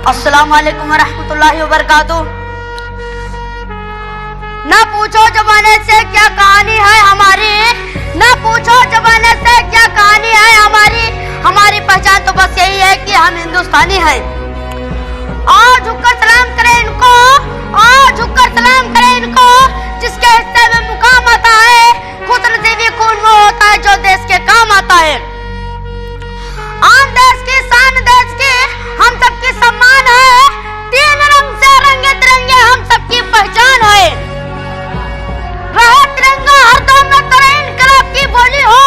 अस्सलाम वालेकुम वरहमतुल्लाहि वबरकातुह। ना पूछो जमाने से क्या कहानी है हमारी, ना पूछो जमाने से क्या कहानी है हमारी पहचान तो बस यही है कि हम हिंदुस्तानी हैं। आओ झुककर सलाम करें इनको, आओ झुककर सलाम करें इनको, जिसके हिस्से में मुकाम आता है। खुशनसीबी खून वो होता है जो देश के काम आता है। आन देश की शान देश की हम सबकी सम्मान है। तीन रंग से रंगे तिरंगे हम सबकी पहचान है। रहे तिरंगा हरदम में तेरे इनकलाब की बोली हो,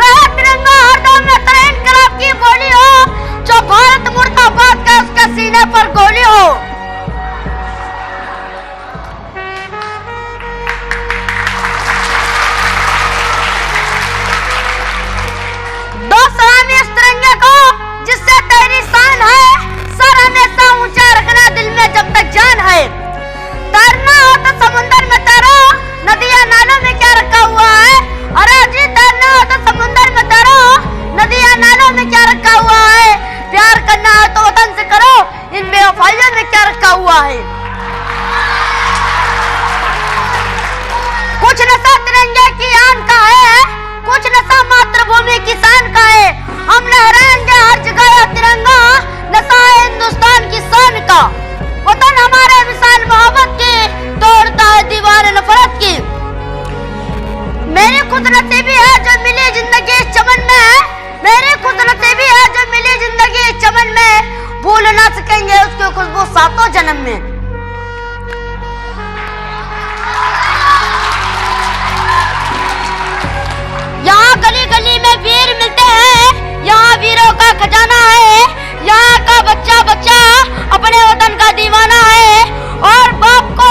रहे तिरंगा हरदम में तेरे इनकलाब की बोली हो। जो भारत मुर्दाबाद का उसके सीने पर गोली हो। दो सलामी इस तिरंगे को जिससे तेरी शान है। सर हमेशा ऊंचा रखना दिल में जब तक जान है। तैरना हो तो समुंदर में तैरो, नदियां नालों में क्या रखा हुआ है। अरे जी तैरना हो तो समुंदर में तैरो, नदियां नालों में क्या रखा हुआ है। प्यार करना है तो वतन से करो, इन बेवफाइयों में क्या रखा हुआ है। कुछ नशा तिरंगे की आन का है, कुछ नशा मातृभूमि किसान का है। हम लहराएंगे हर जगह यह तिरंगा, नशा है हिंदुस्तान की शान का। वतन हमारे मिसाल मोहब्बत की, तोड़ता है दीवार नफरत की। मेरी खुशनसीबी है जो मिली जिंदगी इस चमन में, मेरी खुशनसीबी है जो मिली जिंदगी इस चमन में। भूल ना सकेंगे उसकी खुशबू सातों जन्म में। यहाँ गली गली में वीर मिलते हैं, यहाँ वीरों का खजाना है। यहाँ का बच्चा बच्चा अपने वतन का दीवाना है। और बाप को